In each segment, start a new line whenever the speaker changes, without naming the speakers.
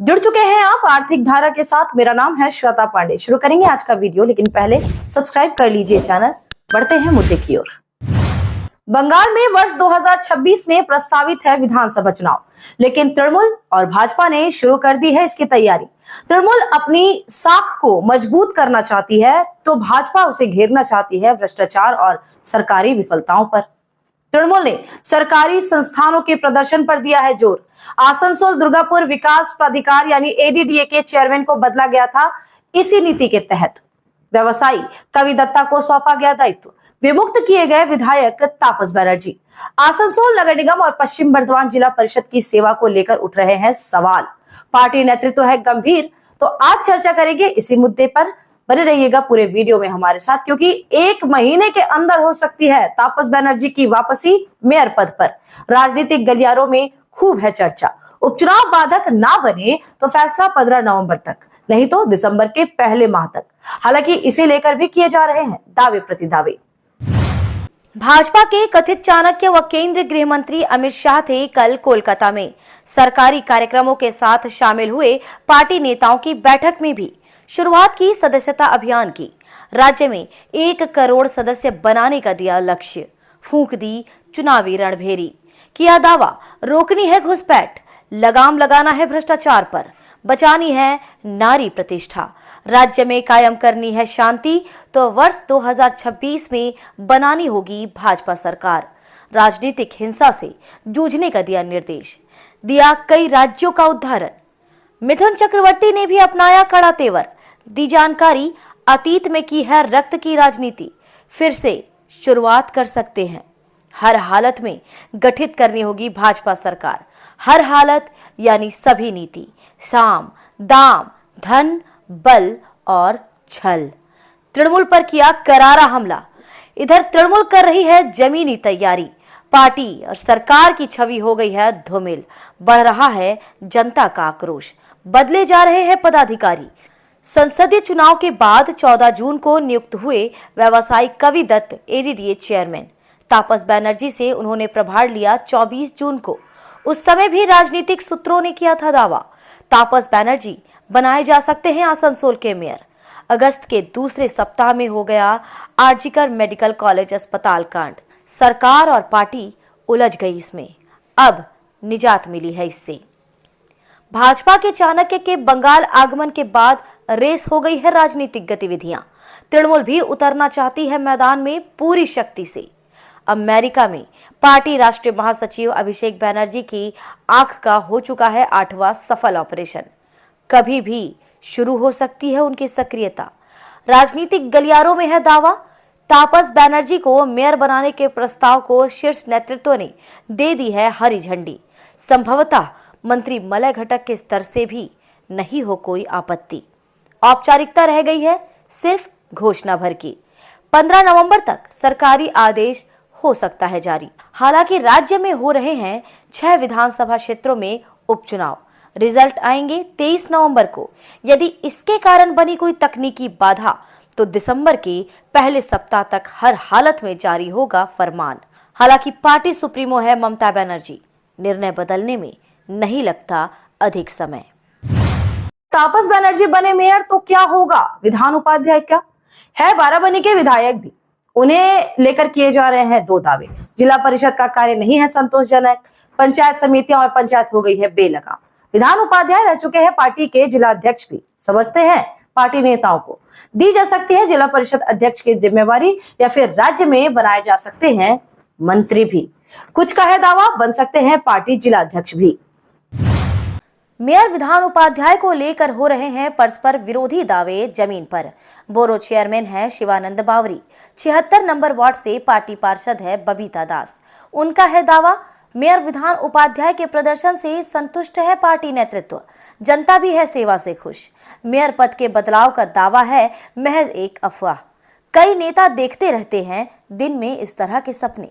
जुड़ चुके हैं आप आर्थिक धारा के साथ। मेरा नाम है श्वेता पांडे। शुरू करेंगे आज का वीडियो, लेकिन पहले सब्सक्राइब कर लीजिए चैनल। बढ़ते हैं मुद्दे की ओर। बंगाल में वर्ष 2026 में प्रस्तावित है विधानसभा चुनाव, लेकिन तृणमूल और भाजपा ने शुरू कर दी है इसकी तैयारी। तृणमूल अपनी साख को मजबूत करना चाहती है, तो भाजपा उसे घेरना चाहती है भ्रष्टाचार और सरकारी विफलताओं पर। तृणमूल ने सरकारी संस्थानों के प्रदर्शन पर दिया है जोर। आसनसोल दुर्गापुर विकास प्राधिकार यानी एडीडीए के चेयरमैन को बदला गया था। इसी नीति के तहत व्यवसायी कवि दत्ता को सौंपा गया दायित्व। विमुक्त किए गए विधायक तापस बनर्जी। आसनसोल नगर निगम और पश्चिम बर्धमान जिला परिषद की सेवा को लेकर उठ रहे हैं सवाल। पार्टी नेतृत्व है गंभीर, तो आज चर्चा करेंगे इसी मुद्दे पर। बने रहिएगा पूरे वीडियो में हमारे साथ, क्योंकि 1 महीने के अंदर हो सकती है तापस बनर्जी की वापसी मेयर पद पर। राजनीतिक गलियारों में खूब है चर्चा। उपचुनाव बाधक ना बने तो फैसला 15 नवंबर तक, नहीं तो दिसंबर के पहले माह तक। हालांकि इसे लेकर भी किए जा रहे हैं दावे प्रतिदावे। भाजपा के कथित चाणक्य व केंद्रीय गृह मंत्री अमित शाह थे कल कोलकाता में। सरकारी कार्यक्रमों के साथ शामिल हुए पार्टी नेताओं की बैठक में भी शुरुआत की सदस्यता अभियान की। राज्य में 1 करोड़ सदस्य बनाने का दिया लक्ष्य। फूंक दी चुनावी रणभेरी। किया दावा रोकनी है घुसपैठ, लगाम लगाना है भ्रष्टाचार पर, बचानी है नारी प्रतिष्ठा, राज्य में कायम करनी है शांति, तो वर्ष 2026 में बनानी होगी भाजपा सरकार। राजनीतिक हिंसा से जूझने का दिया निर्देश। दिया कई राज्यों का उदाहरण। मिथुन चक्रवर्ती ने भी अपनाया कड़ा तेवर। दी जानकारी अतीत में की है रक्त की राजनीति, फिर से शुरुआत कर सकते हैं। हर हालत में गठित करनी होगी भाजपा सरकार। हर हालत यानी सभी नीति, साम दाम, धन, बल और छल। तृणमूल पर किया करारा हमला। इधर तृणमूल कर रही है जमीनी तैयारी। पार्टी और सरकार की छवि हो गई है धूमिल। बढ़ रहा है जनता का आक्रोश। बदले जा रहे हैं पदाधिकारी। संसदीय चुनाव के बाद 14 जून को नियुक्त हुए व्यवसायी कवि दत्त एडीडीए चेयरमैन। तापस बनर्जी से उन्होंने प्रभार लिया 24 जून को। उस समय भी राजनीतिक सूत्रों ने किया था दावा, तापस बनर्जी बनाए जा सकते हैं आसनसोल के मेयर। अगस्त के दूसरे सप्ताह में हो गया आरजीकर मेडिकल कॉलेज अस्पताल कांड। सरकार और पार्टी उलझ गई इसमें। अब निजात मिली है इससे। भाजपा के चाणक्य के बंगाल आगमन के बाद रेस हो गई है राजनीतिक गतिविधियां। तृणमूल भी उतरना चाहती है मैदान में पूरी शक्ति से। अमेरिका में पार्टी राष्ट्रीय महासचिव अभिषेक बनर्जी की आंख का हो चुका है 8वां सफल ऑपरेशन। कभी भी शुरू हो सकती है उनकी सक्रियता। राजनीतिक गलियारों में है दावा। तापस बनर्जी को मेयर बनाने के प्रस्ताव को शीर्ष नेतृत्व ने दे दी है हरी झंडी। संभवतः मंत्री मलय घटक के स्तर से भी नहीं हो कोई आपत्ति। औपचारिकता रह गई है सिर्फ घोषणा भर की। 15 नवंबर तक सरकारी आदेश हो सकता है जारी। हालांकि राज्य में हो रहे हैं 6 विधानसभा क्षेत्रों में उपचुनाव। रिजल्ट आएंगे 23 नवंबर को। यदि इसके कारण बनी कोई तकनीकी बाधा, तो दिसंबर के पहले सप्ताह तक हर हालत में जारी होगा फरमान। हालांकि पार्टी सुप्रीमो है ममता बनर्जी। निर्णय बदलने में नहीं लगता अधिक समय। तापस बनर्जी बने मेयर तो क्या होगा विधान उपाध्याय क्या है? बाराबनी के विधायक भी, उन्हें लेकर किए जा रहे हैं 2 दावे। जिला परिषद का कार्य नहीं है संतोषजनक। पंचायत समितियां और पंचायत हो गई है बेलगाम। विधान उपाध्याय रह चुके हैं पार्टी के जिला अध्यक्ष भी। समझते हैं पार्टी नेताओं को दी जा सकती है जिला परिषद अध्यक्ष की जिम्मेवारी, या फिर राज्य में बनाए जा सकते हैं मंत्री भी। कुछ का है दावा, बन सकते हैं पार्टी जिला अध्यक्ष भी। मेयर विधान उपाध्याय को लेकर हो रहे हैं परस्पर विरोधी दावे जमीन पर। बोरो चेयरमैन है शिवानंद बावरी। 76 नंबर वार्ड से पार्टी पार्षद है बबीता दास। उनका है दावा, मेयर विधान उपाध्याय के प्रदर्शन से संतुष्ट है पार्टी नेतृत्व। जनता भी है सेवा से खुश। मेयर पद के बदलाव का दावा है महज एक अफवाह। कई नेता देखते रहते हैं दिन में इस तरह के सपने।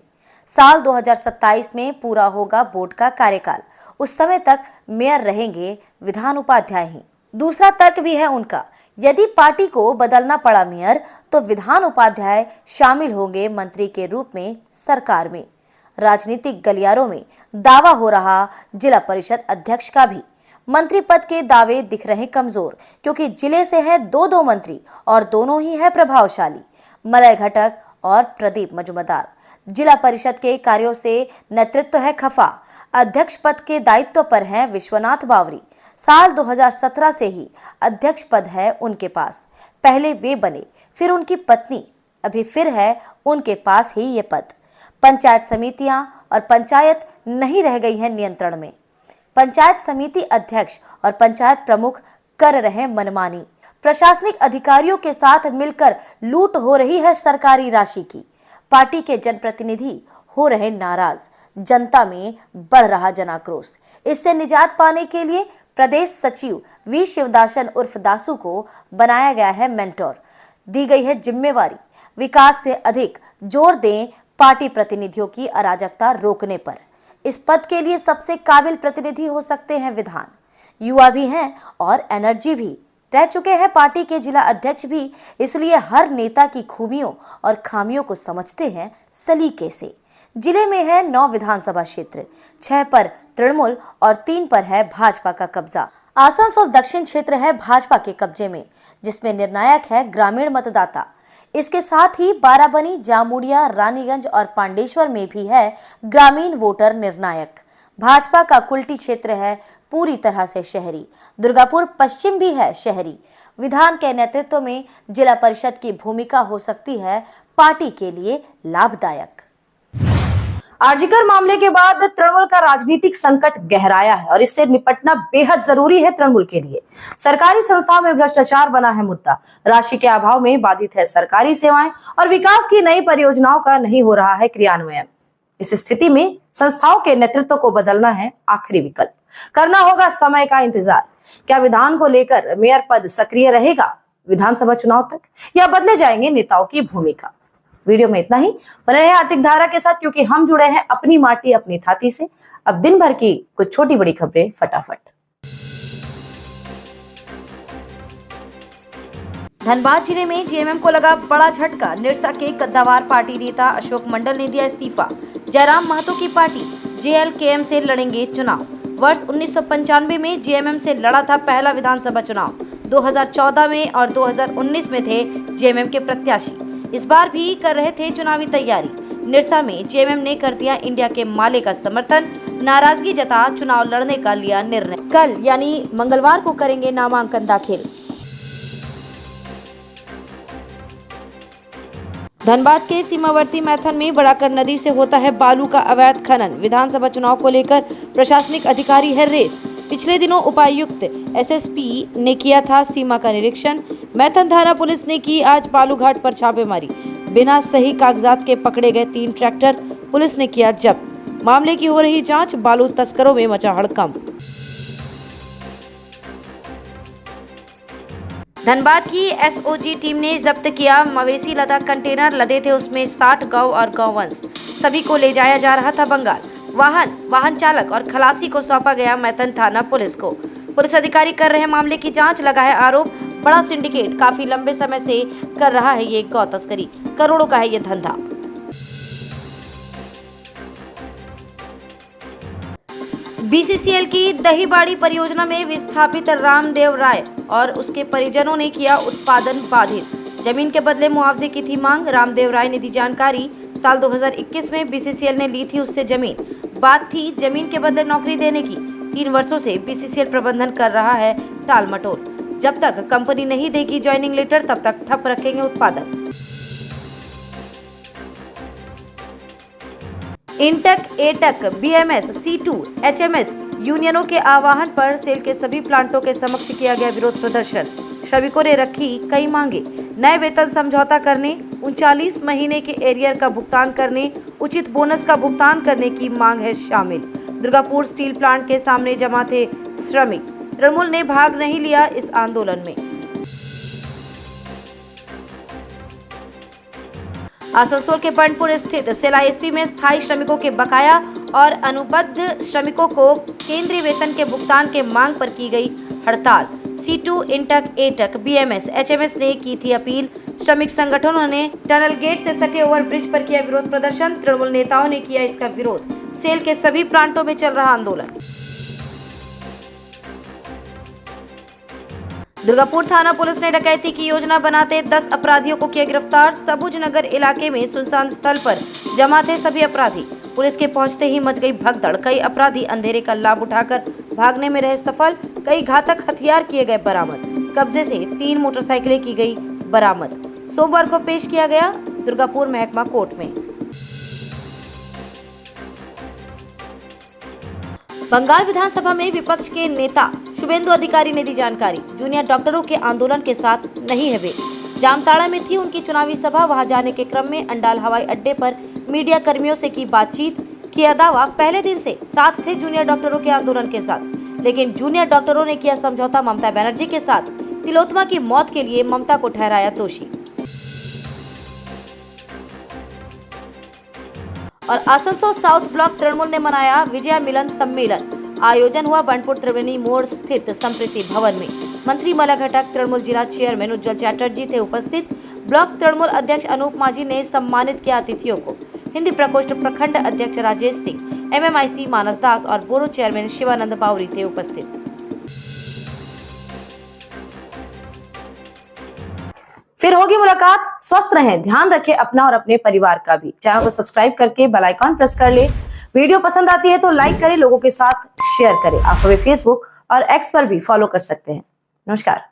साल 2027 में पूरा होगा बोर्ड का कार्यकाल। उस समय तक मेयर रहेंगे विधान उपाध्याय ही। दूसरा तर्क भी है उनका, यदि पार्टी को बदलना पड़ा मेयर, तो विधान उपाध्याय शामिल होंगे मंत्री के रूप में सरकार में। राजनीतिक गलियारों में दावा हो रहा जिला परिषद अध्यक्ष का भी। मंत्री पद के दावे दिख रहे कमजोर, क्योंकि जिले से हैं दो मंत्री और दोनों ही है प्रभावशाली, मलय घटक और प्रदीप मजुमदार। जिला परिषद के कार्यों से नेतृत्व है खफा। अध्यक्ष पद के दायित्व पर हैं विश्वनाथ बावरी। साल 2017 से ही अध्यक्ष पद है उनके पास। पहले वे बने, फिर उनकी पत्नी, अभी फिर है उनके पास ही ये पद। पंचायत समितियां और पंचायत नहीं रह गई है नियंत्रण में। पंचायत समिति अध्यक्ष और पंचायत प्रमुख कर रहे मनमानी। प्रशासनिक अधिकारियों के साथ मिलकर लूट हो रही है सरकारी राशि की। पार्टी के जनप्रतिनिधि हो रहे नाराज। जनता में बढ़ रहा जनाक्रोश। इससे निजात पाने के लिए प्रदेश सचिव वी शिवदासन उर्फ दासू को बनाया गया है मेंटोर। दी गई है जिम्मेवारी, विकास से अधिक जोर दें पार्टी प्रतिनिधियों की अराजकता रोकने पर। इस पद के लिए सबसे काबिल प्रतिनिधि हो सकते हैं विधान। युवा भी हैं और एनर्जी भी। रह चुके हैं पार्टी के जिला अध्यक्ष भी, इसलिए हर नेता की खूबियों और खामियों को समझते हैं सलीके से। जिले में है 9 विधानसभा क्षेत्र, 6 पर तृणमूल और 3 पर है भाजपा का कब्जा। आसनसोल दक्षिण क्षेत्र है भाजपा के कब्जे में, जिसमें निर्णायक है ग्रामीण मतदाता। इसके साथ ही बाराबनी, जामुड़िया, रानीगंज और पांडेश्वर में भी है ग्रामीण वोटर निर्णायक। भाजपा का कुल्टी क्षेत्र है पूरी तरह से शहरी। दुर्गापुर पश्चिम भी है शहरी। विधान के नेतृत्व में जिला परिषद की भूमिका हो सकती है पार्टी के लिए लाभदायक। आरजीकर मामले के बाद तृणमूल का राजनीतिक संकट गहराया है और इससे निपटना बेहद जरूरी है तृणमूल के लिए। सरकारी संस्थाओं में भ्रष्टाचार बना है मुद्दा। राशि के अभाव में बाधित है सरकारी सेवाएं और विकास की नई परियोजनाओं का नहीं हो रहा है क्रियान्वयन। इस स्थिति में संस्थाओं के नेतृत्व को बदलना है आखिरी विकल्प। करना होगा समय का इंतजार। क्या विधान को लेकर मेयर पद सक्रिय रहेगा विधानसभा चुनाव तक, या बदले जाएंगे नेताओं की भूमिका? वीडियो में इतना ही। बने रहे आर्थिक धारा के साथ, क्योंकि हम जुड़े हैं अपनी माटी अपनी छाती से। अब दिन भर की कुछ छोटी बड़ी खबरें फटाफट। धनबाद जिले में जेएमएम को लगा बड़ा झटका। निरसा के कद्दावार पार्टी नेता अशोक मंडल ने दिया इस्तीफा। जयराम महतो की पार्टी जेएलकेएम से लड़ेंगे चुनाव। वर्ष 1995 में जेएमएम से लड़ा था पहला विधानसभा चुनाव। 2014 में और 2019 में थे जेएमएम के प्रत्याशी। इस बार भी कर रहे थे चुनावी तैयारी। निरसा में जेएमएम ने कर दिया इंडिया के माले का समर्थन। नाराजगी जता चुनाव लड़ने का लिया निर्णय। कल यानी मंगलवार को करेंगे नामांकन दाखिल। धनबाद के सीमावर्ती मैथन में बड़ाकर नदी से होता है बालू का अवैध खनन। विधानसभा चुनाव को लेकर प्रशासनिक अधिकारी है रेस। पिछले दिनों उपायुक्त एसएसपी ने किया था सीमा का निरीक्षण। मैथन थाना पुलिस ने की आज बालू घाट पर छापेमारी। बिना सही कागजात के पकड़े गए 3 ट्रैक्टर पुलिस ने किया जब्त। मामले की हो रही जांच। बालू तस्करों में मचा हड़कंप। धनबाद की एसओजी टीम ने जब्त किया मवेशी लदा कंटेनर। लदे थे उसमें 60 गौ और गौवंश। सभी को ले जाया जा रहा था बंगाल। वाहन चालक और खलासी को सौंपा गया मैथन थाना पुलिस को। पुलिस अधिकारी कर रहे मामले की जांच। लगा है आरोप, बड़ा सिंडिकेट काफी लंबे समय से कर रहा है ये गौ तस्करी। करोड़ों का है ये धंधा। बीसीसीएल की दहीबाड़ी परियोजना में विस्थापित रामदेव राय और उसके परिजनों ने किया उत्पादन बाधित। जमीन के बदले मुआवजे की थी मांग। रामदेव राय ने दी जानकारी। साल 2021 में बीसीसीएल ने ली थी उससे जमीन। बात थी जमीन के बदले नौकरी देने की। 3 वर्षों से बीसीसीएल प्रबंधन कर रहा है टाल मटोल। जब तक कंपनी नहीं देगी ज्वाइनिंग लेटर तब तक ठप रखेंगे उत्पादन। INTUC, AITUC, BMS, C2, HMS यूनियनों के आह्वान पर सेल के सभी प्लांटों के समक्ष किया गया विरोध प्रदर्शन। श्रमिकों ने रखी कई मांगे। नए वेतन समझौता करने, 39 महीने के एरियर का भुगतान करने, उचित बोनस का भुगतान करने की मांग है शामिल। दुर्गापुर स्टील प्लांट के सामने जमा थे श्रमिक। तृणमूल ने भाग नहीं लिया इस आंदोलन में। आसनसोल के बंटपुर स्थित सेल आईएसपी में स्थायी श्रमिकों के बकाया और अनुबद्ध श्रमिकों को केंद्रीय वेतन के भुगतान के मांग पर की गई हड़ताल। C2, INTUC, AITUC, BMS, HMS ने की थी अपील। श्रमिक संगठनों ने टनल गेट से सटे ओवरब्रिज पर किया विरोध प्रदर्शन। तृणमूल नेताओं ने किया इसका विरोध। सेल के सभी प्लांटों में चल रहा आंदोलन। दुर्गापुर थाना पुलिस ने डकैती की योजना बनाते 10 अपराधियों को किया गिरफ्तार। सबुज नगर इलाके में सुनसान स्थल पर जमा थे सभी अपराधी। पुलिस के पहुंचते ही मच गई भगदड़। कई अपराधी अंधेरे का लाभ उठाकर भागने में रहे सफल। कई घातक हथियार किए गए बरामद। कब्जे से 3 मोटरसाइकिलें की गई बरामद। सोमवार को पेश किया गया दुर्गापुर महकमा कोर्ट में। बंगाल विधानसभा में विपक्ष के नेता शुभेंदु अधिकारी ने दी जानकारी। जूनियर डॉक्टरों के आंदोलन के साथ नहीं है वे। जामताड़ा में थी उनकी चुनावी सभा। वहां जाने के क्रम में अंडाल हवाई अड्डे पर मीडिया कर्मियों से की बातचीत। किया दावा पहले दिन से साथ थे जूनियर डॉक्टरों के आंदोलन के साथ, लेकिन जूनियर डॉक्टरों ने किया समझौता ममता बनर्जी के साथ। तिलोत्तमा की मौत के लिए ममता को ठहराया दोषी। और आसनसोल साउथ ब्लॉक तृणमूल ने मनाया विजया मिलन सम्मेलन। आयोजन हुआ बंटपुर त्रिवेणी मोड़ स्थित संप्रीति भवन में। मंत्री मला घटक, तृणमूल जिला चेयरमैन उज्जवल चैटर्जी थे उपस्थित। ब्लॉक तृणमूल अध्यक्ष अनूप माझी ने सम्मानित किया अतिथियों को। हिंदी प्रकोष्ठ प्रखंड अध्यक्ष राजेश सिंह, MMIC मानस दास और बोरो चेयरमैन शिवानंद बावरी थे उपस्थित। फिर होगी मुलाकात। स्वस्थ रहें, ध्यान रखें अपना और अपने परिवार का भी। चैनल को सब्सक्राइब करके बेल आइकॉन प्रेस कर ले। वीडियो पसंद आती है तो लाइक करें, लोगों के साथ शेयर करें। आप हमें फेसबुक और X पर भी फॉलो कर सकते हैं। नमस्कार।